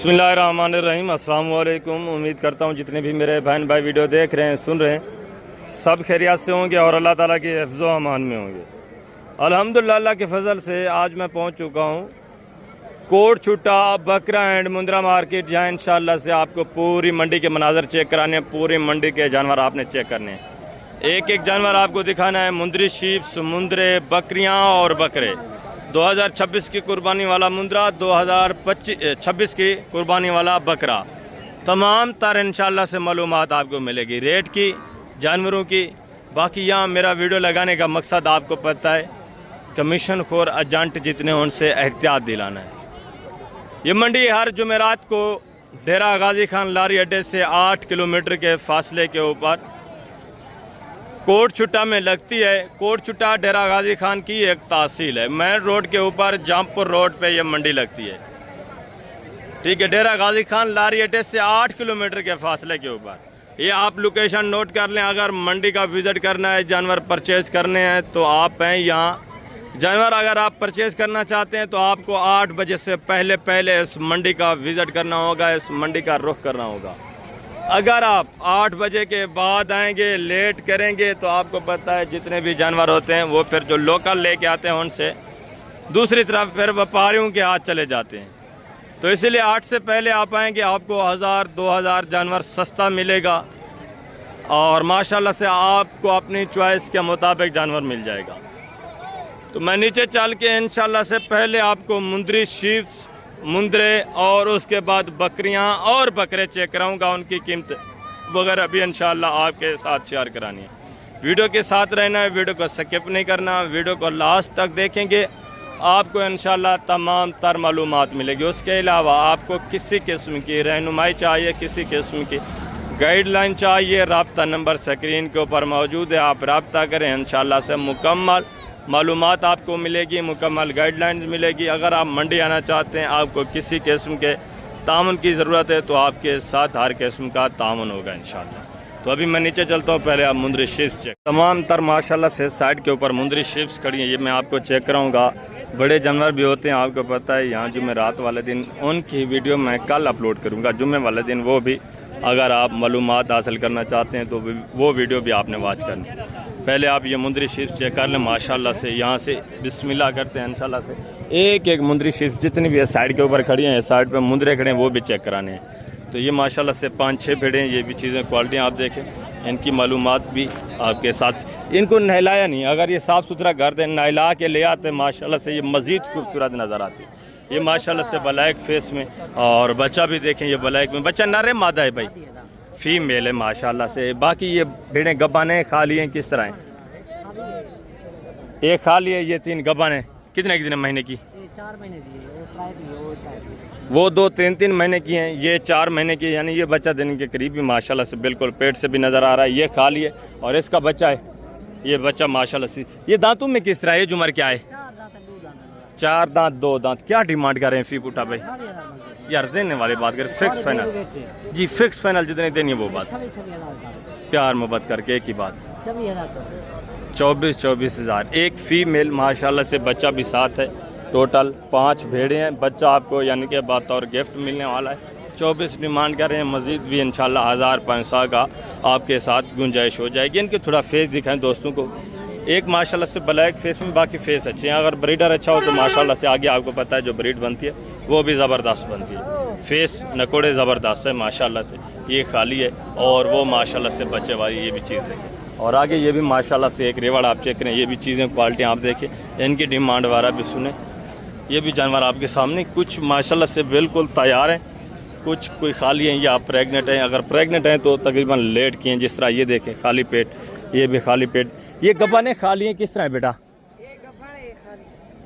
बिस्मिल्लाहिर्रहमानिर्रहीम। अस्सलाम वालेकुम। उम्मीद करता हूँ जितने भी मेरे बहन भाई वीडियो देख रहे हैं, सुन रहे हैं, सब खैरियत से होंगे और अल्लाह ताला के हिफ्ज़ व अमान में होंगे। अल्हम्दुलिल्लाह, अल्लाह के फजल से आज मैं पहुँच चुका हूँ कोट छुट्टा बकरा एंड मुंद्रा मार्केट, जहाँ इंशाअल्लाह से आपको पूरी मंडी के मनाजर चेक कराने हैं, पूरी मंडी के जानवर आपने चेक करने हैं। एक एक जानवर आपको दिखाना है। मुंद्री शीप, मुंद्रे, बकरियाँ और बकरे। 2026 की कुर्बानी वाला मुंद्रा, 2026 की कुर्बानी वाला बकरा, तमाम तर इंशाअल्लाह से मालूमात आपको मिलेगी, रेट की, जानवरों की। बाकी यहाँ मेरा वीडियो लगाने का मकसद आपको पता है, कमीशन खोर एजेंट जितने उनसे एहतियात दिलाना है। ये मंडी हर जुमेरात को डेरा गाजी खान लारी अड्डे से 8 किलोमीटर के फासले के ऊपर कोट छुट्टा में लगती है। कोट छुट्टा डेरा गाजी खान की एक तहसील है। मेन रोड के ऊपर जामपुर रोड पे ये मंडी लगती है। ठीक है, डेरा गाजी खान लारी अड्डे से 8 किलोमीटर के फासले के ऊपर। ये आप लोकेशन नोट कर लें। अगर मंडी का विज़िट करना है, जानवर परचेज करने हैं तो आप हैं यहाँ। जानवर अगर आप परचेज़ करना चाहते हैं तो आपको 8 बजे से पहले इस मंडी का विज़िट करना होगा, इस मंडी का रुख करना होगा। अगर आप 8 बजे के बाद आएंगे, लेट करेंगे, तो आपको पता है जितने भी जानवर होते हैं वो फिर जो लोकल लेके आते हैं उनसे दूसरी तरफ फिर व्यापारियों के हाथ चले जाते हैं। तो इसीलिए 8 से पहले आप आएंगे, आपको 1000-2000 जानवर सस्ता मिलेगा और माशाल्लाह से आपको अपनी चॉइस के मुताबिक जानवर मिल जाएगा। तो मैं नीचे चल के इंशाल्लाह से पहले आपको मुंद्री शीप्स, मुंद्रे और उसके बाद बकरियां और बकरे चेक कराऊंगा, उनकी कीमत वगैरह भी इंशाल्लाह आपके साथ शेयर करानी है। वीडियो के साथ रहना है, वीडियो को स्किप नहीं करना, वीडियो को लास्ट तक देखेंगे, आपको इंशाल्लाह तमाम तर मालूमात मिलेगी। उसके अलावा आपको किसी किस्म की रहनुमाई चाहिए, किसी किस्म की गाइडलाइन चाहिए, रब्ता नंबर स्क्रीन के ऊपर मौजूद है, आप रब्ता करें, इंशाल्लाह से मुकम्मल मालूमात आपको मिलेगी, मुकम्मल गाइडलाइंस मिलेगी। अगर आप मंडी आना चाहते हैं, आपको किसी किस्म के तामुन की ज़रूरत है तो आपके साथ हर किस्म का तामुन होगा इंशाल्लाह। तो अभी मैं नीचे चलता हूँ, पहले आप मुंद्री शीप्स चेक। तमाम तर माशाल्लाह से साइड के ऊपर मुंद्री शीप्स खड़ी हैं, ये मैं आपको चेक कराऊँगा। बड़े जानवर भी होते हैं, आपको पता है। यहाँ जुमेरात वाले दिन उनकी वीडियो मैं कल अपलोड करूँगा, जुम्मे वाले दिन, वो भी अगर आप मालूमात हासिल करना चाहते हैं तो वो वीडियो भी आपने वॉच करनी। पहले आप ये मुंद्री शीप्स चेक कर लें माशाल्लाह से। यहाँ से बिस्मिल्लाह करते हैं इंशाल्लाह से। एक एक मुंद्री शीप्स जितनी भी है साइड के ऊपर खड़ी हैं, साइड पे मुंद्रे खड़े हैं, वो भी चेक कराने हैं। तो ये माशाल्लाह से 5-6 भेड़े हैं। ये भी चीज़ें क्वालिटी आप देखें, इनकी मालूमात भी आपके साथ। इनको नहलाया नहीं, अगर ये साफ़ सुथरा कर दें, नहला के ले आते माशाल्लाह से, ये मज़ीद खूबसूरत नज़र आती है। ये माशाल्लाह से ब्लैक फेस में, और बच्चा भी देखें, ये ब्लैक में बच्चा नर है मादा है भाई, फीमेल है माशाल्लाह से। बाकी ये भेड़ें गब्बाने खाली हैं, किस तरह हैं? एक खाली है, ये 3 गब्बाने। कितने महीने की? 4 महीने की, वो 2-3 महीने की हैं, ये 4 महीने की, यानी ये बच्चा दिन के करीब भी माशाल्लाह से बिल्कुल पेट से भी नज़र आ रहा है। ये खाली है और इसका बच्चा है, ये बच्चा माशाल्लाह से। ये दांतों में किस तरह है? एज उम्र क्या है? 4 दांत 2 दांत। क्या डिमांड कर रहे हैं फी पुटा भाई? यार देने वाली बात करें, फिक्स फाइनल जी, फिक्स फाइनल जितने देनी है वो बात, प्यार मोहब्बत करके एक ही बात। 24 हज़ार। एक फीमेल माशाल्लाह से, बच्चा भी साथ है। टोटल 5 भेड़े हैं, बच्चा आपको यानी कि बतौर गिफ्ट मिलने वाला है। 24 डिमांड कर रहे हैं, मज़ीद भी इंशाल्लाह 1000-500 का आपके साथ गुंजाइश हो जाएगी। इनके थोड़ा फेस दिखाएं दोस्तों को। एक माशाल्लाह से ब्लैक फेस में, बाकी फेस अच्छे हैं। अगर ब्रीडर अच्छा हो तो माशाल्लाह से आगे आपको पता है जो ब्रीड बनती है वो भी ज़बरदस्त बनती है। फेस नकोड़े ज़बरदस्त है माशाल्लाह से। ये खाली है और वो माशाल्लाह से बच्चे वाली ये भी चीज़ है। और आगे ये भी माशाल्लाह से एक रेवड़ आप चेक करें, ये भी चीज़ें क्वालिटी आप देखें, इनकी डिमांड वारा भी सुने। ये भी जानवर आपके सामने, कुछ माशाल्लाह से बिल्कुल तैयार हैं, कुछ कोई खाली हैं या प्रेग्नेंट हैं। अगर प्रेग्नेंट हैं तो तकरीबन लेट किए हैं, जिस तरह ये देखें खाली पेट, ये भी खाली पेट। ये गब्बाने खाली हैं, किस तरह है बेटा?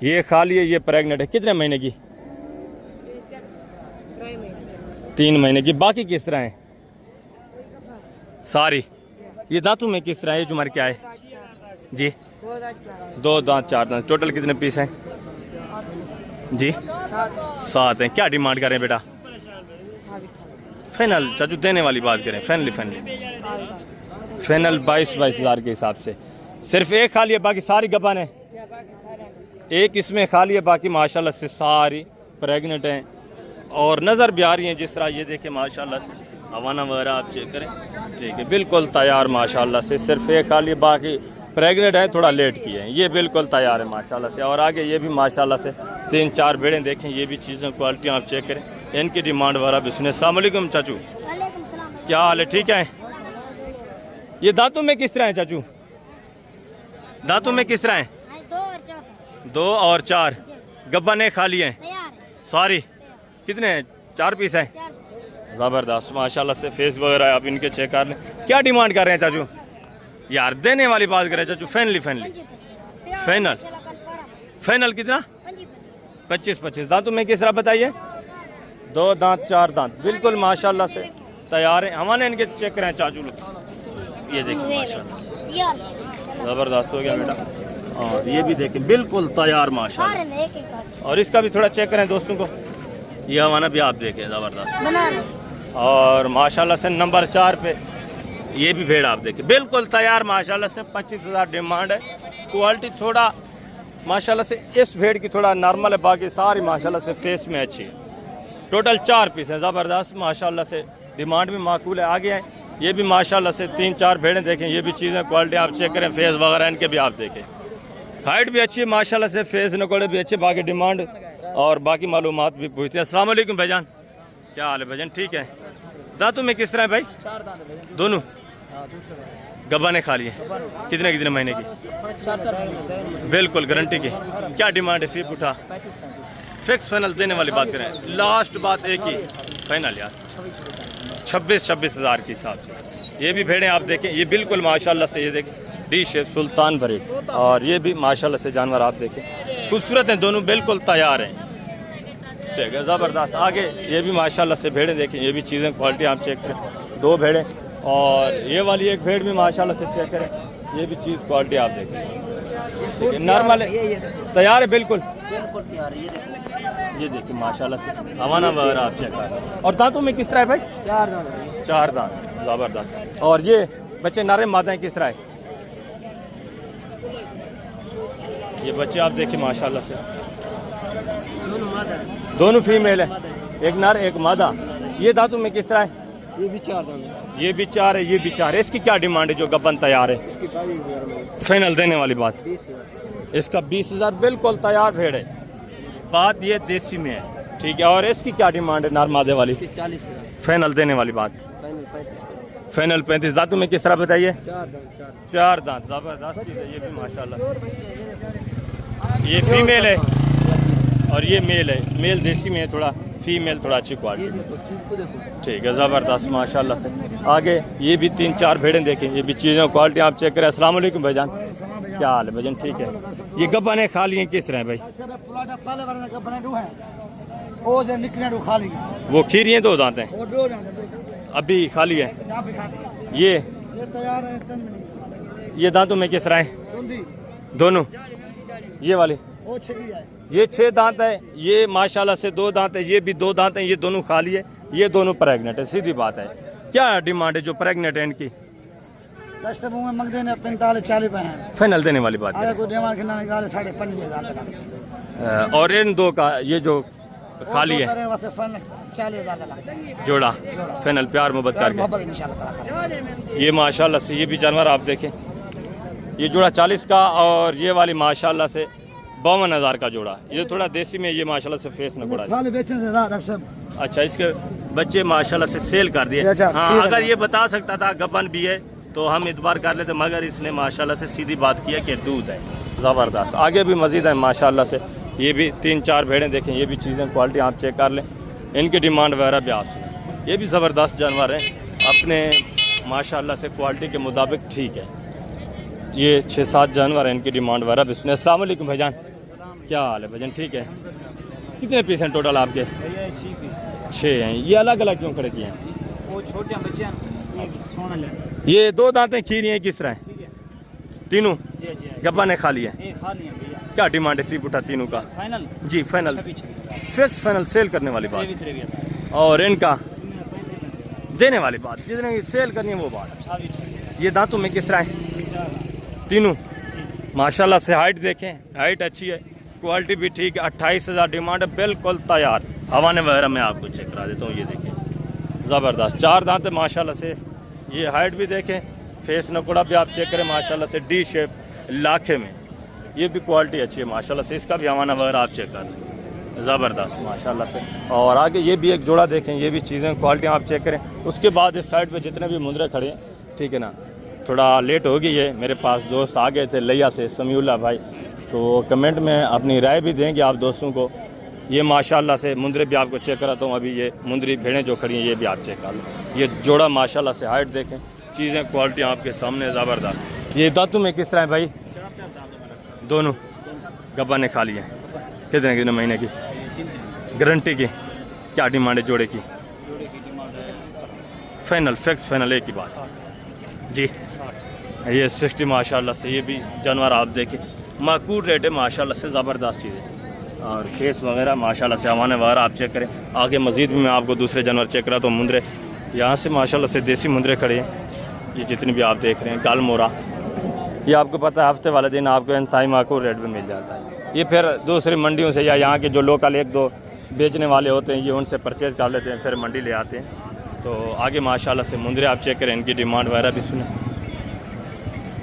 ये खाली है, ये प्रेग्नेंट है। कितने महीने की? 3 महीने की। बाकी किस तरह है? सारी। ये दांतों में किस तरह है? एज उम्र क्या है जी? 2 दांत 4 दांत। टोटल कितने पीस हैं जी? 7 हैं। क्या डिमांड करें बेटा? फाइनल चाचू देने वाली बात करें, फाइनली फाइनल 22 हज़ार के हिसाब से। सिर्फ एक खाली है, बाकी सारी गब्बान है। एक इसमें खाली है, बाकी माशाल्लाह से सारी प्रेग्नेंट हैं। और नज़र भी आ रही हैं जिस तरह, ये देखें माशाल्लाह से हवाना वगैरह आप चेक करें, ठीक है, बिल्कुल तैयार माशाल्लाह से। सिर्फ एक खाली बाकी प्रेग्नेंट है, थोड़ा लेट किए हैं, ये बिल्कुल तैयार है माशाल्लाह से। और आगे ये भी माशाल्लाह से 3-4 भेड़ें देखें, ये भी चीज़ें क्वालिटी आप चेक करें, इनकी डिमांड वगैरह भी सुने। अस्सलाम वालेकुम चाचू, क्या हाल है, ठीक है? ये दांतों में किस तरह है चाचू, दांतों में किस तरह है? 2 और 4 गब्बन है, खाली हैं सारी? कितने हैं? 4 पीस हैं, ज़बरदस्त माशाल्लाह से। फेस वगैरह आप इनके चेक कर लें। क्या डिमांड कर रहे हैं चाचू? यार देने वाली बात करें चाचू, फाइनल फाइनल कितना? 25। दांतों में किस तरह बताइए? 2 दांत 4 दांत बिल्कुल माशाल्लाह से तैयार है। हमारे इनके चेक करें चाचू लोग, ये देखिए माशाल्लाह ज़बरदस्त हो गया बेटा। और ये भी देखें बिल्कुल तैयार माशाल्लाह। और इसका भी थोड़ा चेक करें दोस्तों को, ये हमारा भी आप देखें ज़बरदस्त। और माशाल्लाह से नंबर 4 पे ये भी भेड़ आप देखें बिल्कुल तैयार माशाल्लाह से। 25,000 डिमांड है। क्वालिटी थोड़ा माशाल्लाह से इस भेड़ की थोड़ा नॉर्मल है, बाकी सारी माशाल्लाह से फेस में अच्छी है। टोटल 4 पीस है, ज़बरदस्त माशाल्लाह से। डिमांड भी माकूल है। आगे हैं ये भी माशाल्लाह से 3-4 भेड़ें देखें, ये भी चीज़ें क्वालिटी आप चेक करें, फेस वगैरह इनके भी आप देखें। हाइट भी अच्छी है माशाल्लाह से, फेस नकोड़े भी अच्छे, बाकी डिमांड और बाकी मालूमात भी पूछते हैं। अस्सलाम वालेकुम भाईजान, क्या हाल है भाईजान, ठीक है? दांतों में किस तरह है भाई? 4 दांत दोनों गब्बाने खा लिए? कितने महीने की? 4 बिल्कुल गारंटी की। क्या डिमांड है? फी उठा 35 फिक्स फाइनल देने वाली बात करें, लास्ट बात एक ही फाइनल यार, 26,000 के हिसाब से। ये भी भेड़ें आप देखें, ये बिल्कुल माशाल्लाह से, ये देखें डी शेप सुल्तान ब्रीड। और ये भी माशाल्लाह से जानवर आप देखें खूबसूरत हैं, दोनों बिल्कुल तैयार हैं, ठीक है, ज़बरदस्त। आगे ये भी माशाल्लाह से भेड़ें देखें, ये भी चीज़ें क्वालिटी आप चेक करें, 2 भेड़ें। और ये वाली एक भेड़ भी माशाल्लाह से चेक करें, ये भी चीज़ क्वालिटी आप देखें, नॉर्मल है, तैयार है बिल्कुल तैयार है। ये देखिए माशाल्लाह से हवाना वगैरह आप चेक करें। और दांतों में किस तरह है भाई? 4 दांत 4 दांत, ज़बरदस्त। और ये बच्चे नारे मादाएं किस तरह है? ये बच्चे आप देखिए माशाल्लाह से, दोनों फीमेल है, एक नर एक मादा। ये दांतों में किस तरह है? ये भी 4 दांत, ये भी 4 है, ये भी 4 है। इसकी क्या डिमांड है जो गब्बन तैयार है? इसकी 22,000 फाइनल देने वाली बात? 20,000 इसका 20,000 बिल्कुल तैयार भेड़ है, बात ये देसी में है, ठीक है। और इसकी क्या डिमांड है नर मादे वाली? 40,000 फाइनल देने वाली बात? Final 35,000 final 35। दांतों में किस तरह बताइए? 4 दांत 4 दांत, ज़बरदस्त चीज़ है। ये भी माशाल्लाह, ये फीमेल है और ये मेल है। मेल देसी में है थोड़ा, फीमेल थोड़ा अच्छी क्वालिटी, ठीक है, ज़बरदस्त माशाल्लाह से। आगे ये भी 3-4 भेड़ें देखें, ये भी चीज़ें क्वालिटी आप चेक करें। अस्सलाम वालेकुम भाईजान, क्या हाल है भाईजान, ठीक है? ये गब्बाने खा लिए किस तरह है भाई? वो खीरी हैं, 2 दांत हैं, अभी खाली है। ये दांतों में किस तरह है? दोनों ये वाले, ये 6 दांत है, ये माशाल्लाह से 2 दांत है, ये भी 2 दांत है, ये दोनों खाली है, ये दोनों प्रेग्नेंट है, सीधी बात है। क्या डिमांड है जो प्रेग्नेंट है इनकी? 45-40 पे हैं, फाइनल देने वाली बात है। 5,500 और इन 2 का ये जो खाली है 40,000 जोड़ा, फाइनल प्यार मोहब्बत करके। ये माशाल्लाह से ये भी जानवर आप देखें, ये जोड़ा 40 का, और ये वाली माशाल्लाह से 52,000 का जोड़ा। ये थोड़ा देसी में, ये माशाल्लाह से फेस न पड़ा। अच्छा, इसके बच्चे माशाल्लाह से सेल कर दिए। हाँ, अगर ये बता सकता था गब्बन भी है तो हम इतबार कर लेते, मगर इसने माशाल्लाह से सीधी बात किया कि दूध है, ज़बरदस्त। आगे भी मज़ीद है माशाल्लाह से, ये भी 3-4 भेड़ें देखें, ये भी चीज़ें क्वालिटी आप चेक कर लें, इनकी डिमांड वगैरह भी आप सुनें। ये भी ज़बरदस्त जानवर हैं अपने माशाल्लाह से क्वालिटी के मुताबिक, ठीक है। ये 6-7 जानवर हैं, इनकी डिमांड वगैरह भी सुने। अस्सलाम वालेकुम भाईजान, क्या हाल है भाईजान, ठीक है? कितने पीस हैं टोटल आपके? 6 हैं। ये अलग अलग क्यों खड़े किए हैं? वो छोटे बच्चे हैं, ये 2 दांतें खीरी हैं, किस तरह हैं तीनों? गब्बा ने खा लिए? क्या डिमांड है फी उठा तीनों का? फाइनल जी फाइनल, फिक्स फाइनल सेल करने वाली बात, और इनका देने वाली बात, जितने की सेल करनी है वो बात। ये दांतों में किस तरह है तीनों? माशाल्लाह से हाइट देखें, हाइट अच्छी है, क्वालिटी भी ठीक है। 28,000 डिमांड है, बिल्कुल तैयार। हवाने वगैरह मैं आपको चेक करा देता हूँ। ये देखिए ज़बरदस्त 4 दांत माशाल्लाह से। ये हाइट भी देखें, फेस नकुड़ा भी आप चेक करें माशाल्लाह से, डी शेप लाखे में। ये भी क्वालिटी अच्छी है माशाल्लाह से, इसका भी हवाना वगैरह आप चेक कर लें, ज़बरदस्त माशाल्लाह से। और आगे ये भी एक जोड़ा देखें, ये भी चीज़ें क्वालिटी आप चेक करें। उसके बाद इस साइड पे जितने भी मुंदरे खड़े हैं, ठीक है ना, थोड़ा लेट हो गई है, मेरे पास दोस्त आ गए थे लिया से, समीउल्लाह भाई, तो कमेंट में अपनी राय भी देंगे आप दोस्तों को। ये माशाल्लाह से मुंदरे भी आपको चेक कराता हूँ। अभी ये मुंदरी भेड़ें जो खड़ी हैं ये भी आप चेक कर लो। ये जोड़ा माशाल्लाह से, हाइट देखें, चीज़ें क्वालिटी आपके सामने ज़बरदस्त। ये दांतों में किस तरह है भाई? दोनों गब्बा ने खा लिए। कितने महीने की गारंटी की? क्या डिमांड है जोड़े की? फाइनल फिक्स फाइनल एक ही बात जी। ये 60 माशाल्लाह से। ये भी जानवर आप देखें, माकूल रेट है माशाल्लाह से, ज़बरदस्त चीज़ है। और फेस वगैरह माशाल्लाह से, हवाने वगैरह आप चेक करें। आगे मज़ीद भी मैं आपको दूसरे जानवर चेक करा तो मुंदरे यहाँ से माशाल्लाह से देसी मुंदरे खड़े हैं। ये जितने भी आप देख रहे हैं गाल मोरा, ये आपको पता है हफ्ते वाले दिन आपको इंतहाई माकूल रेट में मिल जाता है। ये फिर दूसरी मंडियों से या यहाँ के जो लोकल 1-2 बेचने वाले होते हैं, ये उनसे परचेज़ कर लेते हैं, फिर मंडी ले आते हैं। तो आगे माशाल्लाह से मुंदरे आप चेक करें, इनकी डिमांड वगैरह भी सुने।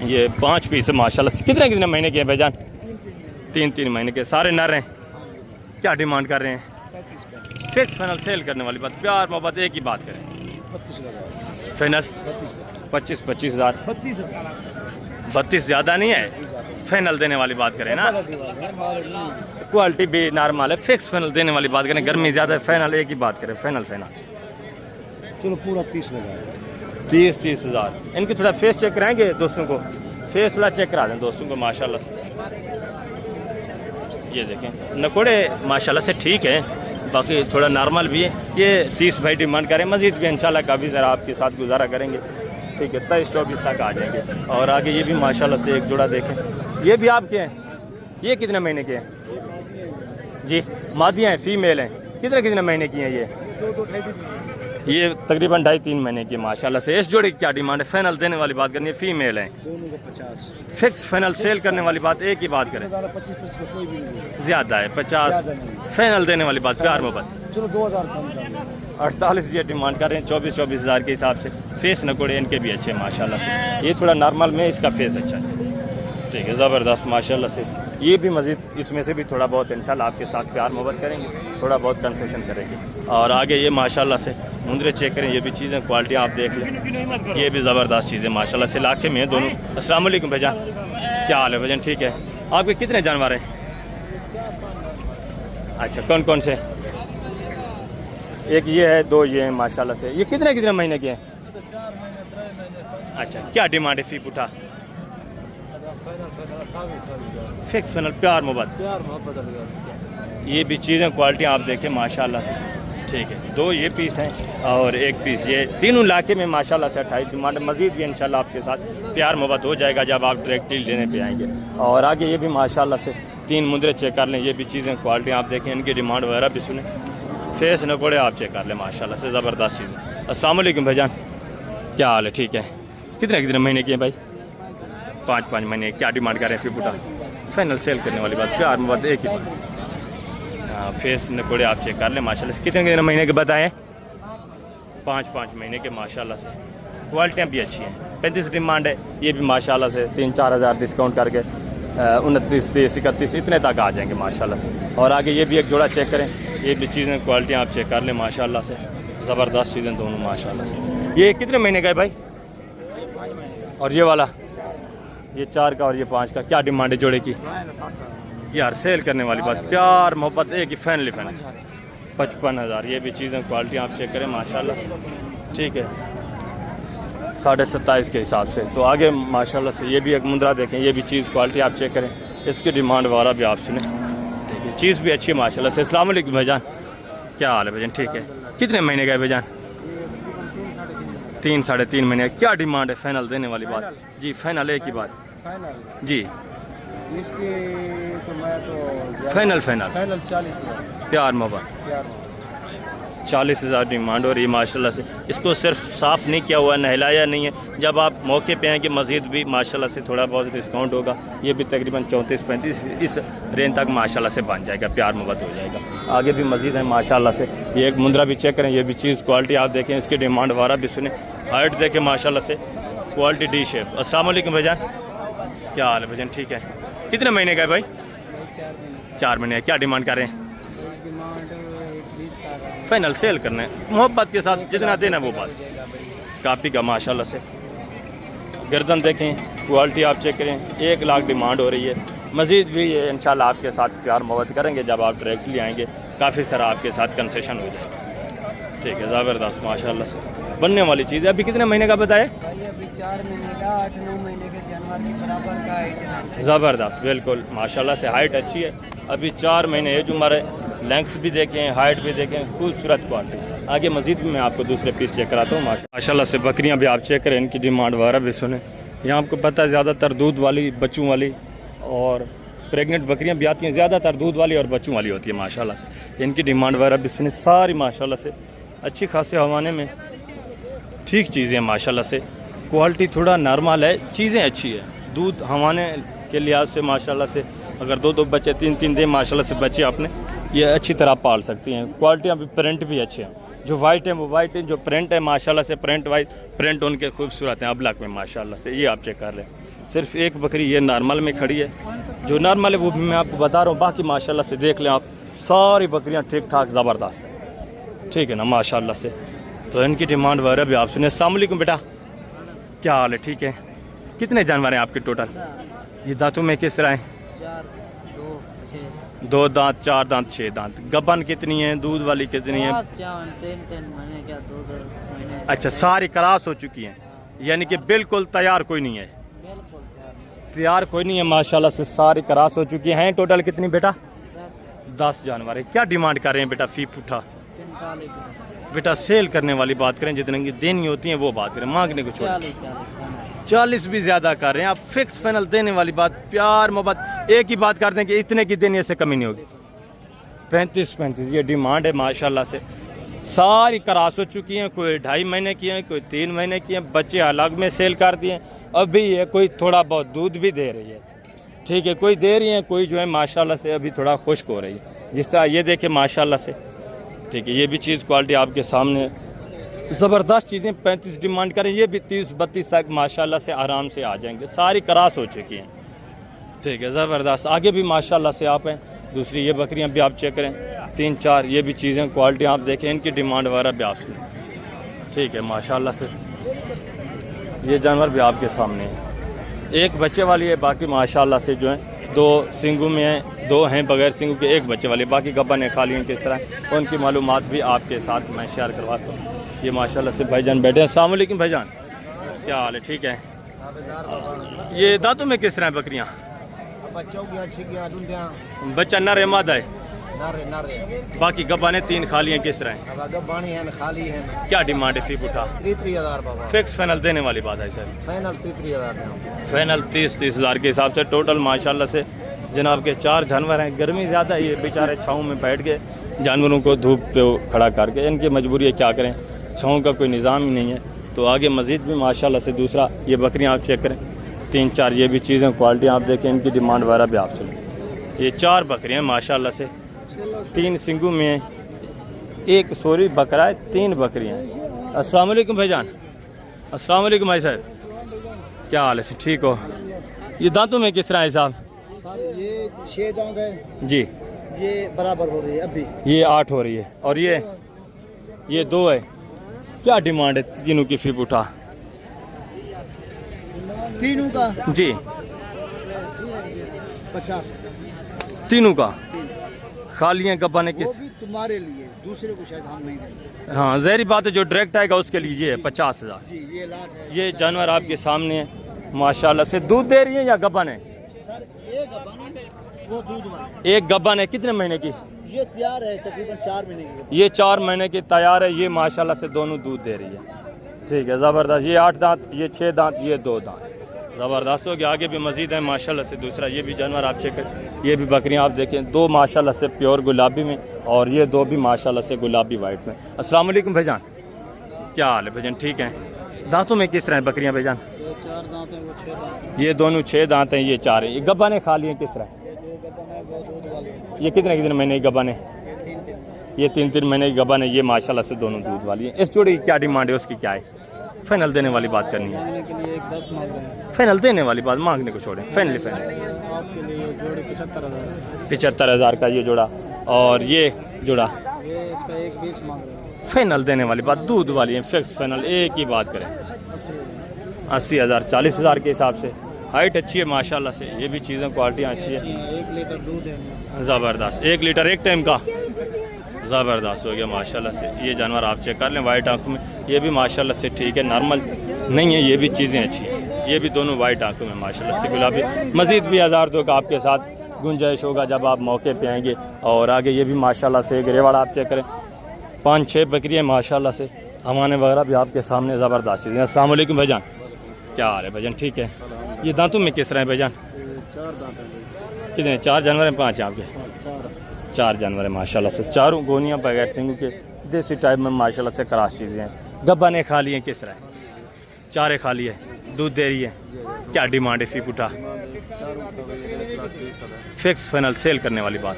ये 5 पीस है माशाल्लाह से। कितने महीने के हैं भाईजान? 3 महीने के, सारे नर हैं। क्या डिमांड कर रहे हैं? फिक्स फाइनल सेल करने वाली बात, प्यार मोहब्बत एक ही बात करें। फाइनल 25 हज़ार। 32 ज़्यादा नहीं है, फाइनल देने वाली बात करें ना। क्वालिटी भी नॉर्मल है, फिक्स फाइनल देने वाली बात करें। गर्मी ज़्यादा है, फाइनल एक ही बात करें, फाइनल। चलो पूरा 30 लगा। 30 हज़ार। इनकी थोड़ा फेस चेक कराएंगे दोस्तों को, फेस थोड़ा चेक करा दें दोस्तों को माशाल्लाह से। ये देखें नकोड़े माशाल्लाह से ठीक है, बाकी थोड़ा नॉर्मल भी है। ये 30 भाई डिमांड करें, मज़ीद भी इंशाल्लाह काफ़ी ज़रा आपके साथ गुजारा करेंगे, ठीक है। 23-24 तक आ जाएंगे। और आगे ये भी माशाल्लाह से एक जोड़ा देखें, ये भी आपके हैं। ये कितने महीने के हैं जी? मादियाँ हैं, फीमेल हैं। कितने महीने की हैं ये? ये तकरीबन 2.5-3 महीने की माशाल्लाह से। इस जोड़े की क्या डिमांड है? फाइनल देने वाली बात करनी है, फीमेल है। दोनों को 50। फिक्स फाइनल सेल करने वाली बात एक ही बात करें। 25 का कोई भी नहीं। ज़्यादा है 50 फाइनल देने वाली बात, प्यार मोहब्बत। चलो 2000 कम कर दो। 48 ये डिमांड कर रहे हैं, 24 हज़ार के हिसाब से। फेस नकोड़े इनके भी अच्छे माशाल्लाह से। ये थोड़ा नॉर्मल में, इसका फेस अच्छा है, ठीक है, ज़बरदस्त माशाल्लाह से। ये भी मज़ीद इसमें से भी थोड़ा बहुत इंशाल्लाह आपके साथ प्यार मोहब्बत करेंगे, थोड़ा बहुत कंसेशन करेंगे। और आगे ये माशाल्लाह से मुंदरे चेक करें, ये भी चीज़ें क्वालिटी आप देख लें, ये भी ज़बरदस्त चीज़ें माशाल्लाह से। इलाके में दोनों। अस्सलाम वालेकुम भाईजान, क्या हाल है भाईजान? ठीक है। आपके कितने जानवर हैं? अच्छा, कौन कौन से? एक ये है, 2 ये हैं माशाल्लाह से। ये कितने महीने के हैं? 4 महीने 3 महीने। अच्छा, क्या डिमांड है फी पुठा? फिक्स फाइनल, प्यार मोहब्बत। ये भी चीज़ें क्वालिटी आप देखें माशाल्लाह से, ठीक है। 2 ये पीस हैं और 1 पीस ये। तीनों इलाके में माशाल्लाह से 28 डिमांड। मज़ीद भी इंशाल्लाह आपके साथ प्यार मोहब्बत हो जाएगा जब आप डायरेक्टली लेने पे आएंगे। और आगे ये भी माशाल्लाह से 3 मुंदरे चेक कर लें, ये भी चीज़ें क्वालिटी आप देखें, इनकी डिमांड वगैरह भी सुने। फेस नकोड़े आप चेक कर लें माशाल्लाह से, ज़बरदस्त चीज़ें। अस्सलाम वालेकुम भाईजान, क्या हाल है? ठीक है। कितने महीने की हैं भाई? 5 महीने। क्या डिमांड कर रहे हैं फी पुठा? फाइनल सेल करने वाली बात, प्यार मोहब्बत एक ही बात। हाँ, फेस नकोड़े आप चेक कर लें माशाल्लाह से। कितने महीने के बताएं? 5 महीने के माशाल्लाह से। क्वालिटियाँ भी अच्छी हैं। 35 डिमांड है। ये भी माशाल्लाह से 3-4 हज़ार डिस्काउंट करके 29, 30, 31 इतने तक आ जाएंगे माशाल्लाह से। और आगे ये भी एक जोड़ा चेक करें, ये भी चीज़ें क्वालिटियाँ आप चेक कर लें माशाल्लाह से। ज़बरदस्त चीज़ें दोनों माशाल्लाह से। ये कितने महीने का है भाई? और ये वाला? ये 4 का और ये 5 का। क्या डिमांड है जोड़े की? यार सेल करने वाली बात, प्यार मोहब्बत एक ही, फाइनली 55 हज़ार। ये भी चीज़ें क्वालिटी आप चेक करें माशाल्लाह से, ठीक है, 27.5 के हिसाब से। तो आगे माशाल्लाह से ये भी एक मुंदरा देखें, ये भी चीज़ क्वालिटी आप चेक करें, इसकी डिमांड वगैरह भी आप सुने, ठीक है। चीज़ भी अच्छी है माशाल्लाह से। अस्सलाम वालेकुम भाईजान, क्या हाल है भाईजान? ठीक है। कितने महीने का है भाईजान? 3-3.5 महीने। क्या डिमांड है फाइनल देने वाली बात? जी फाइनल एक ही बात जी। इसके तो मैं तो फाइनल 40 प्यार मोहब्बत। 40,000 डिमांड हो रही है माशाल्लाह से। इसको सिर्फ साफ़ नहीं किया हुआ, नहलाया नहीं है। जब आप मौके पे आएंगे मज़ीद भी माशाल्लाह से थोड़ा बहुत डिस्काउंट होगा। ये भी तकरीबन 34-35 इस रेंज तक माशाल्लाह से बन जाएगा, प्यार मोहब्बत हो जाएगा। आगे भी मज़ीद है माशाल्लाह से। ये एक मुंद्रा भी चेक करें, ये भी चीज़ क्वालिटी आप देखें, इसकी डिमांड वारा भी सुने, हाइट देखें माशाल्लाह से, क्वालिटी डी शेप। अस्सलाम वालेकुम भाईजान, क्या हाल है भाईजान? ठीक है। कितने महीने का है भाई? 4 महीने। क्या डिमांड कर रहे हैं? फाइनल सेल करना है, मोहब्बत के साथ जितना देना वो बात। कापी का माशाल्लाह से, गर्दन देखें, क्वालिटी आप चेक करें, 1 लाख डिमांड हो रही है। मज़ीद भी ये इंशाल्लाह आपके साथ प्यार मोहब्बत करेंगे। जब आप डायरेक्टली आएंगे काफ़ी सारा आपके साथ कंसेशन हो जाएगा। ठीक है, ज़बरदस्त माशाल्लाह से बनने वाली चीज़ है। अभी कितने महीने का बताए? अभी 4 महीने का, 8-9 महीने के जानवर के बराबर का हाइट है। ज़बरदस्त, बिल्कुल माशाल्लाह से हाइट अच्छी है। अभी 4 महीने एज उम्र है। लेंथ भी देखें, हाइट भी देखें, खूबसूरत क्वालिटी। आगे मज़ीद भी मैं आपको दूसरे पीस चेक कराता हूँ। माशाल्लाह से बकरियाँ भी आप चेक करें, इनकी डिमांड वगैरह भी सुने। यहाँ आपको पता है ज़्यादातर दूध वाली, बच्चों वाली और प्रेग्नेंट बकरियाँ भी आती हैं। ज़्यादातर दूध वाली और बच्चों वाली होती है माशाल्लाह से। इनकी डिमांड वगैरह भी सुने, सारी माशाल्लाह से अच्छी खासे हवाने में ठीक चीज़ें माशाल्लाह से। क्वालिटी थोड़ा नॉर्मल है, चीज़ें अच्छी है। दूध हवाने के लिहाज से माशाल्लाह से अगर 2-2 बच्चे 3-3 दे माशाल्लाह से बच्चे आपने ये अच्छी तरह पाल सकती हैं। क्वालिटियाँ भी, प्रिंट भी अच्छे हैं। जो वाइट है वो वाइट है, जो प्रिंट है माशाल्लाह से प्रिंट वाइट प्रिंट उनके खूबसूरत हैं अबलक में माशाल्लाह से। ये आप चेक कर लें। सिर्फ एक बकरी ये नॉर्मल में खड़ी है, जो नॉर्मल है वो भी मैं आपको बता रहा हूँ। बाकी माशाल्लाह से देख लें आप, सारी बकरियाँ ठीक ठाक ज़बरदस्त है। ठीक है ना माशाल्लाह से। तो इनकी डिमांड वगैरह भी आप सुने। अस्सलाम वालेकुम बेटा, क्या हाल है? ठीक है। कितने जानवर हैं आपके टोटल? ये दांतों में किस तरह हैं? 2 दांत, 4 दांत, 6 दांत। गबन कितनी है? दूध वाली कितनी है? 3 महीने क्या, 2 महीने। अच्छा, सारी क्रॉस हो चुकी हैं, यानी कि बिल्कुल तैयार कोई नहीं है। तैयार कोई नहीं है माशाल्लाह से, सारी क्रॉस हो चुकी हैं। टोटल कितनी बेटा? 10 जानवर है। क्या डिमांड कर रहे हैं बेटा फी पुठा? बेटा सेल करने वाली बात करें, जितने की देनी होती है वो बात करें, मांगने को छोड़ें। 40 भी ज़्यादा कर रहे हैं आप। फिक्स फाइनल देने वाली बात, प्यार मोहब्बत एक ही बात करते हैं कि इतने की देने से कमी नहीं होगी। 35 ये डिमांड है माशाल्लाह से। सारी क्रॉस हो चुकी हैं, कोई 2.5 महीने की हैं, कोई 3 महीने की हैं। बच्चे अलग में सेल कर दिए। अभी ये कोई थोड़ा बहुत दूध भी दे रही है, ठीक है, कोई दे रही है, कोई जो है माशाल्लाह से अभी थोड़ा खुश्क हो रही है। जिस तरह ये देखे माशाल्लाह से, ठीक है। ये भी चीज़ क्वालिटी आपके सामने, ज़बरदस्त चीज़ें। 35 डिमांड करें, ये भी 30-32 तक माशाल्लाह से आराम से आ जाएंगे। सारी क्रॉस हो चुकी हैं, ठीक है, ज़बरदस्त। आगे भी माशाल्लाह से आप हैं। दूसरी ये बकरियां भी आप चेक करें, 3-4 ये भी चीज़ें क्वालिटी आप देखें, इनकी डिमांड वगैरह भी आप सुनें, ठीक है माशाल्लाह से। ये जानवर भी आपके सामने है। एक बच्चे वाली है, बाकी माशाल्लाह से जो है 2 सिंगू में हैं, 2 हैं बगैर सिंगू के, एक बच्चे वाले, बाकी गब्बन है खाली हैं किस तरह, उनकी मालूमात भी आपके साथ मैं शेयर करवाता हूँ। ये माशाल्लाह से भाईजान बैठे हैं। अस्सलाम वालेकुम भाईजान, क्या हाल है? ठीक है। ये दांतों में किस तरह है बकरियाँ? बच्चा नर है मादा है? बाकी गब्बाने 3 खाली हैं किस तरह है? खाली है। क्या डिमांड है फी पुठा? 33,000 फिक्स फाइनल देने वाली बात है सर? फाइनल 33,000। फाइनल 30,000 के हिसाब से। टोटल माशाल्लाह से जनाब के 4 जानवर हैं। गर्मी ज़्यादा है, ये बेचारे छाँव में बैठ गए, जानवरों को धूप पे खड़ा करके। इनकी मजबूरी है, क्या करें, छाँव का कोई निज़ाम ही नहीं है। तो आगे मज़ीद भी माशाल्लाह से दूसरा ये बकरियाँ आप चेक करें, 3-4 ये भी चीज़ें क्वालिटी आप देखें, इनकी डिमांड वगैरह भी आप सुनें। ये 4 बकरियाँ माशाल्लाह से, 3 सिंगू में है, 1 सोरी बकरा है, 3 बकरियाँ हैं। अस्सलाम वालेकुम भाईजान, अस्सलाम वालेकुम भाई साहब, क्या हाल है? ठीक हो? ये दांतों में किस तरह है साहब? सर ये 6 दांत है जी, ये बराबर हो रही है अभी। ये 8 हो रही है, और ये 2 है। क्या डिमांड है तीनों की फी उठा? तीनों का जी 50। तीनों का खालियाँ गब्बाने किस? वो भी तुम्हारे लिए, दूसरे को शायद हम नहीं देंगे। हाँ ज़ाहिर बात है, जो डायरेक्ट आएगा उसके लिए है 50,000। जी ये लाट है। ये जानवर आपके सामने है माशाल्लाह से। दूध दे रही है या गब्बन है? सर एक गब्बन है, वो दूध वाला। एक गब्बन है। कितने महीने की? ये तैयार है, तकरीबन 4 महीने की। ये 4 महीने की तैयार है। ये माशाल्लाह से दोनों दूध दे रही है, ठीक है, ज़बरदस्त। ये 8 दांत, ये 6 दांत, ये 2 दांत। ज़बरदस्त हो गया। आगे भी मज़ीद है माशाल्लाह से। दूसरा ये भी जानवर आप चेक करें, ये भी बकरियां आप देखें, दो माशाल्लाह से प्योर गुलाबी में और ये दो भी माशाल्लाह से गुलाबी वाइट में। अस्सलाम वालेकुम भाईजान, क्या हाल है भाईजान? ठीक हैं। दांतों में किस तरह है बकरियां भाईजान? ये 4 दांत हैं, वो 6 दांत हैं। ये दोनों 6 दांत हैं, ये 4 हैं। ये गब्बा ने खा लिए किस तरह? ये 2 गब्बन है, वो दूध वाले हैं। ये कितने महीने की गब्बा ने? ये 3 ये 3 महीने की गब्बा ने। ये माशाल्लाह से दोनों दूध वाली है। इस जोड़ी की क्या डिमांड है, उसकी क्या है? फाइनल देने वाली बात करनी है। मांगने के लिए 10 मांग रहे हैं। फाइनल देने वाली बात, मांगने को छोड़ें। फाइनल आपके लिए जोड़े 75,000 75,000 का ये जोड़ा, और ये जोड़ा ये इसका 1,20 मांग रहे हैं। फाइनल देने वाली बात, दूध वाली है, फिक्स फाइनल एक ही बात करें। 80,000 40,000 के हिसाब से। हाइट अच्छी है माशाल्लाह से, ये भी चीज़ें क्वालिटियाँ अच्छी है। 1 लीटर दूध है। ज़बरदस्त, 1 लीटर एक टाइम का। ज़बरदस्त हो गया माशाल्लाह से। ये जानवर आप चेक कर लें वाइट आंखों में, ये भी माशाल्लाह से ठीक है, नॉर्मल नहीं है, ये भी चीज़ें अच्छी हैं। ये भी दोनों वाइट आंखों में माशाल्लाह से गुलाबी। मज़ीद भी 1000 का आपके साथ गुंजाइश होगा जब आप मौके पे आएंगे। और आगे ये भी माशाल्लाह से ग्रेवाड़ आप चेक करें, 5-6 बकरियाँ माशाल्लाह से। हमाने वगैरह भी आपके सामने ज़बरदस्त चीज़ें। अस्सलाम वालेकुम भाईजान, क्या हाल है भाईजान? ठीक है। ये दांतों में किस तरह है भाईजान? 4 दांत हैं। कितने? 4 जानवर हैं, 5 आपके? 4 जानवर हैं माशाल्लाह से। चारों गोनियाँ बगैर सिंगों के देसी टाइप में माशाल्लाह से क्रॉस चीज़ें हैं। गब्बा ने खा लिए किस तरह है? 4 खा लिए, दूध दे रही है। क्या डिमांड है? फीक उठा फिक्स फाइनल सेल करने वाली बात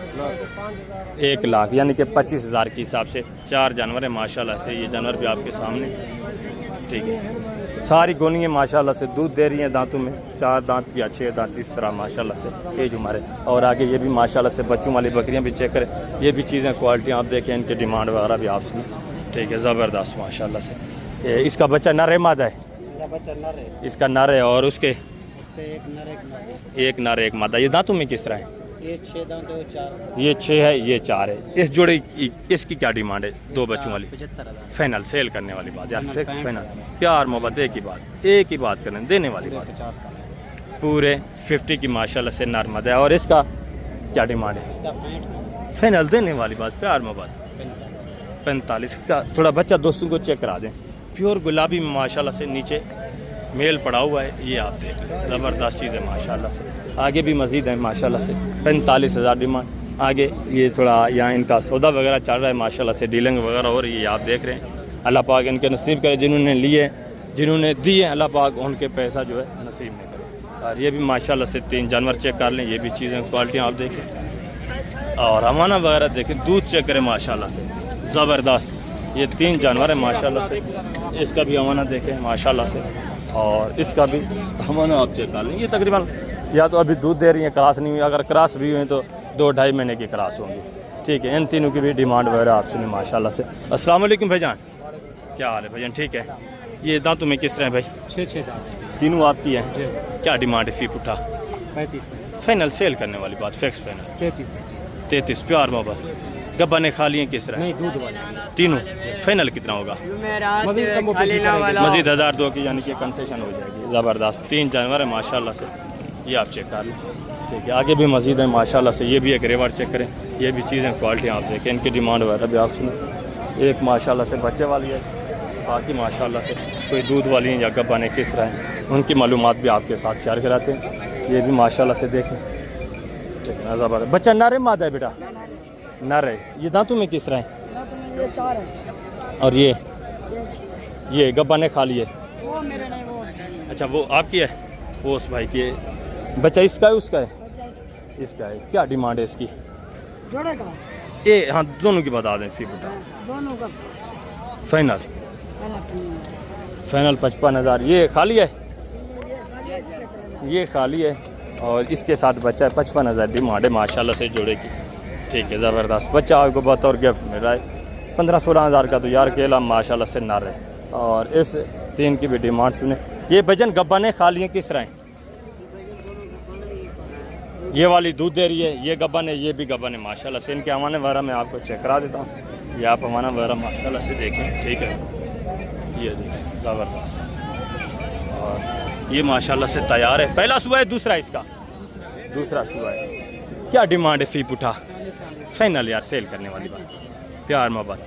1 लाख, यानी कि 25,000 के हिसाब से 4 जानवर हैं माशाल्लाह से। ये जानवर भी आपके सामने ठीक है। सारी गोनियाँ माशाल्लाह से दूध दे रही हैं, दांतों में 4 दांत या 6 दांत इस तरह माशाल्लाह से एज हमारे। और आगे ये भी माशाल्लाह से बच्चों वाली बकरियां भी चेक करें, ये भी चीज़ें क्वालिटी आप देखें, इनकी डिमांड वगैरह भी आप सुने। ठीक है, ज़बरदस्त माशाल्लाह से। इसका बच्चा नर है मादा है? बच्चा नर है, इसका नर है, और उसके एक नर एक मादा। एक नर एक मादा। ये दांतों में किस तरह है? ये 6 दांत है, वो 4। ये 6 है, ये 4 है। इस जोड़े इसकी क्या डिमांड है? 2 बच्चों वाली 75,000 फाइनल सेल करने वाली बात यार, फिक्स फाइनल। प्यार मोहब्बत एक ही बात करें, देने वाली बात। 50 का पूरे 50 की माशाल्लाह से नर मादा है। और इसका क्या डिमांड है? इसका 65 फाइनल देने वाली बात, प्यार मोहब्बत 45 का। थोड़ा बच्चा दोस्तों को चेक करा दें, प्योर गुलाबी में माशाल्लाह से, नीचे मेल पड़ा हुआ है, ये आप देख लें। ज़बरदस्त चीज़ है माशाल्लाह से। आगे भी मज़ीद है माशाल्लाह से, 45,000 डिमांड। आगे ये थोड़ा यहाँ इनका सौदा वगैरह चल रहा है माशाल्लाह से, डीलिंग वगैरह हो रही है, आप देख रहे हैं। अल्लाह पाक इनके नसीब करे, जिन्होंने लिए जिन्होंने दिए अल्लाह पाक उनके पैसा जो है नसीब में करे। और ये भी माशाल्लाह से 3 जानवर चेक कर लें, ये भी चीज़ें क्वालिटियाँ आप देखें। और हमाना वगैरह देखें, दूध चेक करें माशाल्लाह से, ज़बरदस्त। ये 3 जानवर है माशाल्लाह से। इसका भी हमाना देखें माशाल्लाह से, और इसका भी हमाना आप चेक कर लें। ये तकरीबन या तो अभी दूध दे रही हैं, क्रॉस नहीं हुई। अगर क्रॉस भी हुई तो 2-2.5 महीने की क्रॉस होंगी। ठीक है, इन तीनों की भी डिमांड वगैरह आप सुनी माशाल्लाह से। अस्सलाम वालेकुम भाईजान, क्या हाल है भाईजान? ठीक है। ये दांतों में किस तरह है भाई? 6 दांत तीनों आपकी हैं। क्या डिमांड है? फीक उठा 35 फाइनल सेल करने वाली बात, फिक्स फाइनल 33। प्यार मोहब्बत। गब्बा ने खा लिए किस तरह? नहीं, दूध वाले तीनों। फाइनल कितना होगा? मज़ीद 1002 की, यानी कि कंसेशन हो जाएगी। ज़बरदस्त 3 जानवर है माशाल्लाह से, ये आप चेक कर लें। ठीक है, आगे भी मज़ीद है माशाल्लाह से। ये भी एक रेवर चेक करें, ये भी चीज़ें क्वालिटी आप देखें, इनकी डिमांड वगैरह भी आप सुने। एक माशाल्लाह से बच्चे वाली है, बाकी माशाल्लाह से कोई दूध वाली हैं या गब्बा ने किस तरह हैं, उनकी मालूमात भी आपके साथ शेयर कराते हैं। ये भी माशाल्लाह से देखें। ठीक है, ज़बरदस्त। बच्चा नर है मादा है बेटा? नर है। ये दांतों में किस तरह है? ये 4 है। और ये गब्बा ने खा लिए? वो मेरे नहीं, वो अच्छा, वो आपकी है, वो उस भाई की है। बच्चा इसका है उसका है? इसका है। क्या डिमांड है इसकी? जोड़े का ये हाँ, दोनों की बता दें फी बेटा। दोनों का फाइनल 55,000। ये खाली है? ये खाली है, और इसके साथ बच्चा है। 55,000 डिमांड है माशाल्लाह से जोड़े की। ठीक है, ज़बरदस्त। बच्चा आपको बतौर गिफ्ट मिल रहा है। 15-16,000 का तो यार केला माशाल्लाह से नर है। और इस 3 की भी डिमांड सुने। ये भजन गब्बा ने खा लिए किस तरह है? ये वाली दूध दे रही है, ये गब्बा ने, ये भी गब्बा ने माशाल्लाह से। इनके हमाने वगैरह मैं आपको चेक करा देता हूँ, ये आप हमारा वगैरह माशाल्लाह से देखें। ठीक है, ये देखें, ज़बरदस्त। और ये माशाल्लाह से तैयार है। पहला सुबह है, दूसरा इसका? दूसरा सुबह है। क्या डिमांड है? फी पुठा फाइनल यार सेल करने वाली बात, प्यार मोहब्बत।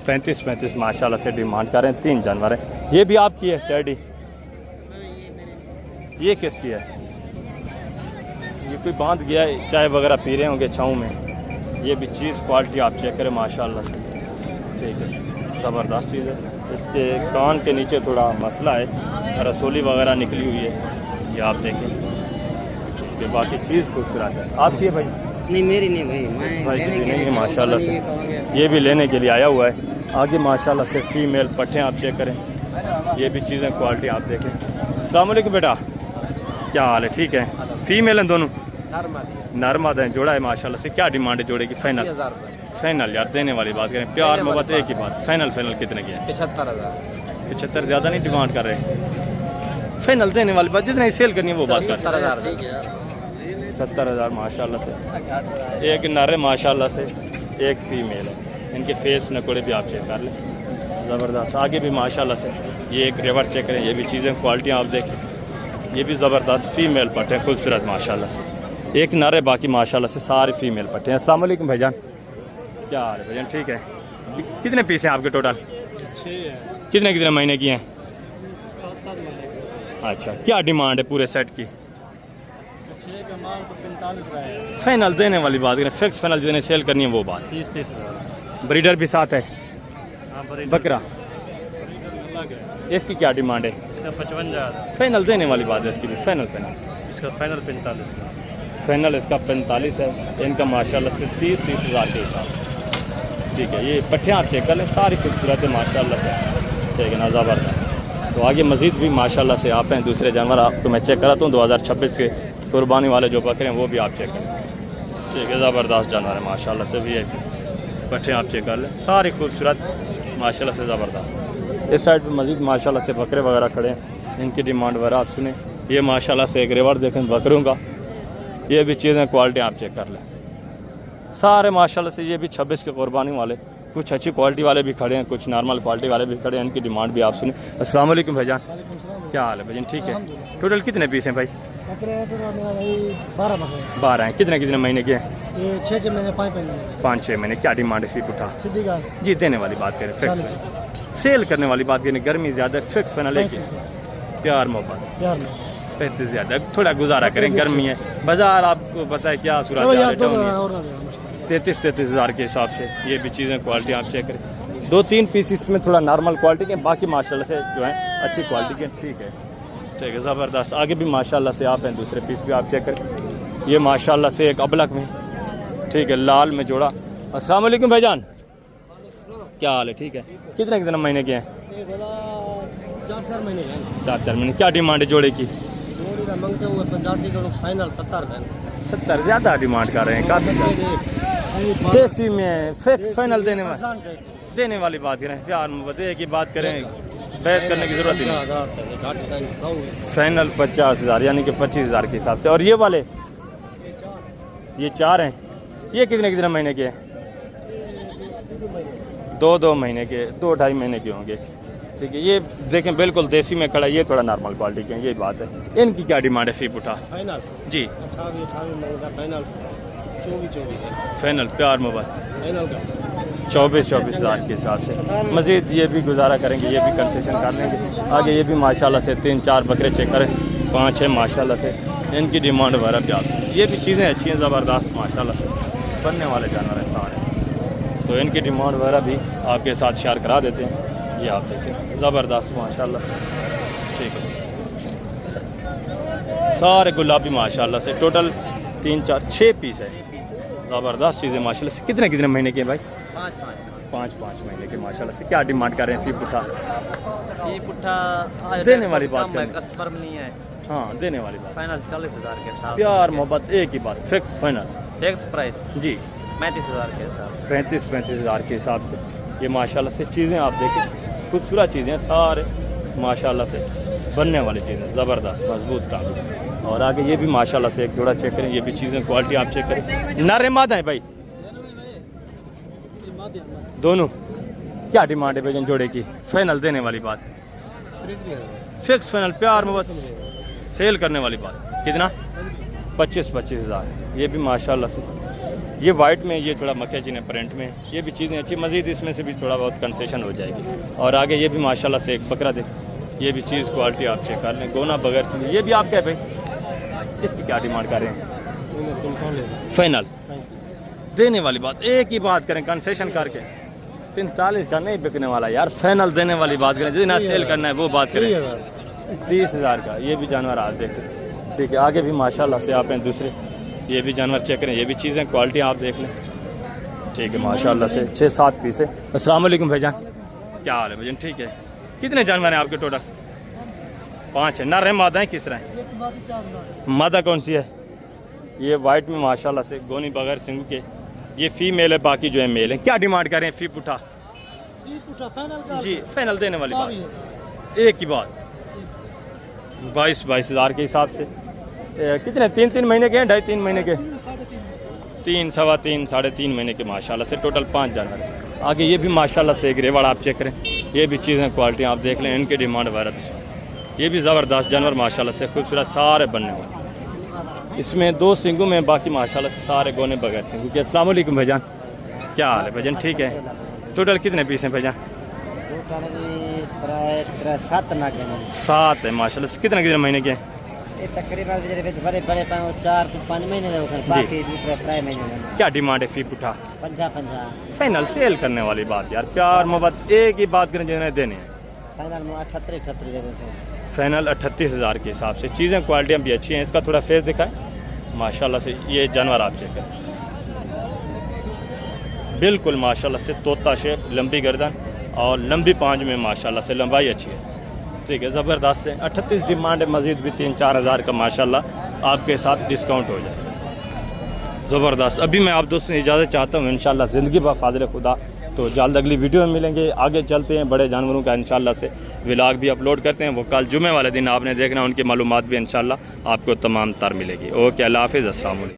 35 माशाल्लाह से डिमांड करें। 3 जानवर हैं। ये भी आपकी है टेडी? ये किसकी है? ये कोई बांध गया है, चाय वगैरह पी रहे होंगे छाँव में। ये भी चीज़ क्वालिटी आप चेक करें माशाल्लाह से, ठीक है, ज़बरदस्त चीज़ है। इसके कान के नीचे थोड़ा मसला है, रसोली वगैरह निकली हुई है, ये आप देखें, ठीक है। बाकी चीज़ खूबसूरत है। आपकी है भाई? नहीं मेरी नहीं भाई, भाई की भी नहीं है माशाल्लाह से, ये भी लेने के लिए आया हुआ है। आगे माशाल्लाह से फीमेल पट्टे आप चेक करें, ये भी चीज़ें क्वालिटी आप देखें। अस्सलाम वालेकुम बेटा, क्या हाल है? ठीक है। फीमेल हैं दोनों? नरमा हैं, जोड़ा है माशाल्लाह से। क्या डिमांड है जोड़े की? फाइनल? फाइनल यार, देने वाली बात करें, प्यार मोहब्बत एक ही बात। फाइनल कितने की है? 75,000। 75? ज़्यादा नहीं डिमांड कर रहे? फाइनल देने वाली बात, जितनी सेल करनी है वो बात कर। 70,000 माशाल्लाह से। एक नर है माशाल्लाह से, एक फीमेल है। इनके फेस नकोड़े भी आप चेक कर लें, ज़बरदस्त। आगे भी माशाल्लाह से ये एक रेवर चेक करें, ये भी चीज़ें क्वालिटी आप देखें, ये भी ज़बरदस्त फीमेल पट्टे हैं खूबसूरत माशाल्लाह से। एक नर है, बाकी माशाल्लाह से सारे फीमेल पट्टे हैं। अस्सलाम वालेकुम भाईजान, क्या हाल है भाईजान? ठीक है। कितने पीस हैं आपके टोटल? 6 है। कितने महीने की हैं? 7 महीने। अच्छा, क्या डिमांड है पूरे सेट की? 6 का माल तो 45 का है। फाइनल देने वाली बात करें, फिक्स फाइनल जिन्हें सेल करनी है वो बात। 30-30 हज़ार। ब्रीडर भी साथ है? हाँ, बकरा अलग है। इसकी क्या डिमांड है? इसका 55,000। फाइनल देने वाली बात है इसकी भी। फाइनल इसका फाइनल 45। फाइनल इसका 45 है। इनका माशाल्लाह से 30 हज़ार के हिसाब, ठीक है। ये पट्टियाँ आप चेक कर लें, सारी खूबसूरत है माशाल्लाह से, ठीक है ना, ज़बरदस्त। तो आगे मज़ीद भी माशाल्लाह से आप हैं दूसरे जानवर आपको मैं चेक कराता हूँ। 2026 के कुर्बानी वाले जो बकरे हैं वो भी आप चेक करें, ठीक है, ज़बरदस्त जानवर है माशाल्लाह से। भी पट्टियाँ आप चेक कर लें, सारी खूबसूरत माशाल्लाह से, ज़बरदस्त। इस साइड पर मज़ीद माशाल्लाह से बकरे वगैरह खड़े हैं, इनकी डिमांड वगैरह आप सुने। ये माशाल्लाह से एक रेवर देखें बकरों का, ये भी चीज़ें क्वालिटी आप चेक कर लें, सारे माशाल्लाह से। ये भी 26 के कुर्बानी वाले, कुछ अच्छी क्वालिटी वाले भी खड़े हैं, कुछ नॉर्मल क्वालिटी वाले भी खड़े हैं, इनकी डिमांड भी आप सुने। अस्सलाम वालेकुम भाईजान, क्या हाल है भाईजान? ठीक है। टोटल कितने पीस हैं भाई? 12 हैं। कितने महीने के हैं? ये 6 महीने 5 महीने 5-6 महीने। क्या डिमांड है? सीट उठा सीधी गाल जी, देने वाली बात करें, फिक्स सेल करने वाली बात करें, गर्मी ज़्यादा है, फिक्स फाइनल है कि प्यार मोहब्बत? यार में 35 ज़्यादा, थोड़ा गुजारा करें, गर्मी है, बाज़ार आपको पता है क्या सूरत है। 33 हज़ार के हिसाब से ये भी चीज़ें क्वालिटी आप चेक करें। 2-3 पीस इसमें थोड़ा नॉर्मल क्वालिटी के, बाकी माशाल्लाह से जो है अच्छी क्वालिटी के, ठीक है, ठीक है, ज़बरदस्त। आगे भी माशाल्लाह से आप हैं, दूसरे पीस भी आप चेक करें। ये माशाल्लाह से एक अबलक में, ठीक है, लाल में जोड़ा। अस्सलाम वालेकुम भाईजान, क्या हाल है? ठीक है। कितने महीने के हैं? 4 महीने 4 महीने। क्या डिमांड है जोड़े की? जोड़ी का मांगते हुए 85 का, फाइनल 70 का। 70? ज़्यादा डिमांड कर रहे हैं, काफ़ी देसी में फिक्स फाइनल देने वाली बात करें, प्यार मोहब्बत एक ही बात करें, बहस करने की ज़रूरत ही नहीं। फाइनल 50 हज़ार, यानी कि 25 हज़ार के हिसाब से। और ये वाले ये 4 हैं, ये कितने महीने के हैं? 2 महीने के, 2-2.5 महीने के होंगे, ठीक है। ये देखें बिल्कुल देसी में खड़ा, ये थोड़ा नॉर्मल क्वालिटी के हैं, यही बात है। इनकी क्या डिमांड है? फीप उठा फाइनल जी, 28 फाइनल 24 फाइनल प्यार मोहब्बत फाइनल का 24 हज़ार के हिसाब से। मज़ीद ये भी गुजारा करेंगे, ये भी कंसेशन कर लेंगे। आगे ये भी माशाल्लाह से 3-4 बकरे चेक करें, 5 है माशाल्लाह से, इनकी डिमांड वगैरह भी आती है। ये भी चीज़ें अच्छी हैं, ज़बरदस्त माशाल्लाह से, बनने वाले जानवर हैं सारे, तो इनकी डिमांड वगैरह भी आपके साथ शेयर करा देते हैं। ये आप देखें, ज़बरदस्त माशाल्लाह, ठीक है, सारे गुलाबी माशाल्लाह से। टोटल 3-4-6 पीस है, ज़बरदस्त चीज़ें माशाल्लाह से। कितने महीने के हैं भाई? 5 महीने के माशाल्लाह से। क्या डिमांड कर रहे हैं? फी पुट्ठा देने वाली बात करें, कस्टमर नहीं है। हाँ, देने वाली बात, फाइनल 40 हज़ार के साथ, प्यार मोहब्बत एक ही बात, फिक्स फाइनल फिक्स प्राइस जी, 35 हज़ार के साथ, 35 हज़ार के हिसाब से। ये माशाल्लाह से चीज़ें आप देखें, खूबसूरत चीज़ें सारे माशाल्लाह से, बनने वाली चीज़ें, ज़बरदस्त मजबूत काम। और आगे ये भी माशाल्लाह से एक जोड़ा चेक करें, ये भी चीज़ें क्वालिटी आप चेक करें। नर मादा है भाई दोनों? क्या डिमांड है भाई जोड़े की? फाइनल देने वाली बात, फिक्स फाइनल प्यार में, बस सेल करने वाली बात। कितना? 25 हज़ार। ये भी माशाल्लाह से, ये वाइट में, ये थोड़ा मक्खी चिन्ह प्रिंट में, ये भी चीज़ें अच्छी। मज़ीद इसमें से भी थोड़ा बहुत कंसेशन हो जाएगी। और आगे ये भी माशाल्लाह से एक बकरा देख, ये भी चीज़ क्वालिटी आप चेक कर लें, गोना बगैर सिंग। ये भी आपका है भाई, इसकी क्या डिमांड कर रहे हैं? फाइनल देने वाली बात, एक ही बात करें कंसेशन करके, 45 का नहीं बिकने वाला यार, फाइनल देने वाली बात करें, जितना सेल करना है वो बात करें। 30,000 का ये भी जानवर आप देखें, ठीक है। आगे भी माशाल्लाह से आप हैं दूसरे, ये भी जानवर चेक करें, ये भी चीज़ें क्वालिटी आप देख लें, ठीक है माशाल्लाह से। 6-7 पीस है। अस्सलाम वालेकुम भाईजान, क्या हाल है भाईजान? ठीक है। कितने जानवर हैं आपके टोटल? 5 है। नर है, मादा है, किस तरह है? मादा कौन सी है? ये वाइट में माशाल्लाह से गोनी बगैर सिंगू के, ये फीमेल है, बाकी जो है मेल है। क्या डिमांड करें फी पुठा? जी फाइनल देने वाली बात, एक ही बात 22 हज़ार के हिसाब से। कितने 3 महीने के हैं? 2.5-3 महीने के? 3, सवा 3, 3.5 महीने के माशाल्लाह से। टोटल 5 जानवर है। आगे ये भी माशाल्लाह से एक रेवड़ आप चेक करें, ये भी चीज़ें क्वालिटी आप देख लें, इनकी डिमांड वगैरह। ये भी ज़बरदस्त जानवर माशाल्लाह से खूबसूरत सारे बनने वाले। इसमें 2 सिंगू में, बाकी माशाल्लाह से सारे गोने बगैर सिंगू के। अस्सलाम वालेकुम भाईजान, क्या हाल है भाईजान? ठीक है। टोटल कितने पीस हैं भाईजान? 7 है माशाल्लाह से। कितने महीने के हैं? तकरीबन बड़े बड़े 4-5 महीने क्या डिमांड है फी पुठा? 50 फाइनल सेल करने वाली बात यार, प्यार मोहब्बत एक ही बात करें, जिन्हें देने हैं फाइनल 38 हज़ार के हिसाब से। चीज़ें क्वालिटियाँ भी अच्छी हैं। इसका थोड़ा फेस दिखाएं माशाल्लाह से। ये जानवर आप चेक करें, बिल्कुल माशाल्लाह से तोता शेप, लंबी गर्दन और लंबी पाँच में माशाल्लाह से लंबाई अच्छी है, ठीक है ज़बरदस्त है। 38 डिमांड है, मज़ीद भी 3-4 हज़ार का माशाल्लाह आपके साथ डिस्काउंट हो जाए, ज़बरदस्त। अभी मैं आप दोस्तों से इजाज़त चाहता हूँ, इंशाल्लाह ज़िंदगी बा फाज़िल खुदा। तो जल्द अगली वीडियो में मिलेंगे। आगे चलते हैं, बड़े जानवरों का इंशाल्लाह से व्लॉग भी अपलोड करते हैं, वो कल जुमे वाले दिन आपने देखना, उनकी मालूमात भी इंशाल्लाह आपको तमाम तर मिलेगी। ओके, अल्लाह हाफ़िज़, अस्सलाम वालेकुम।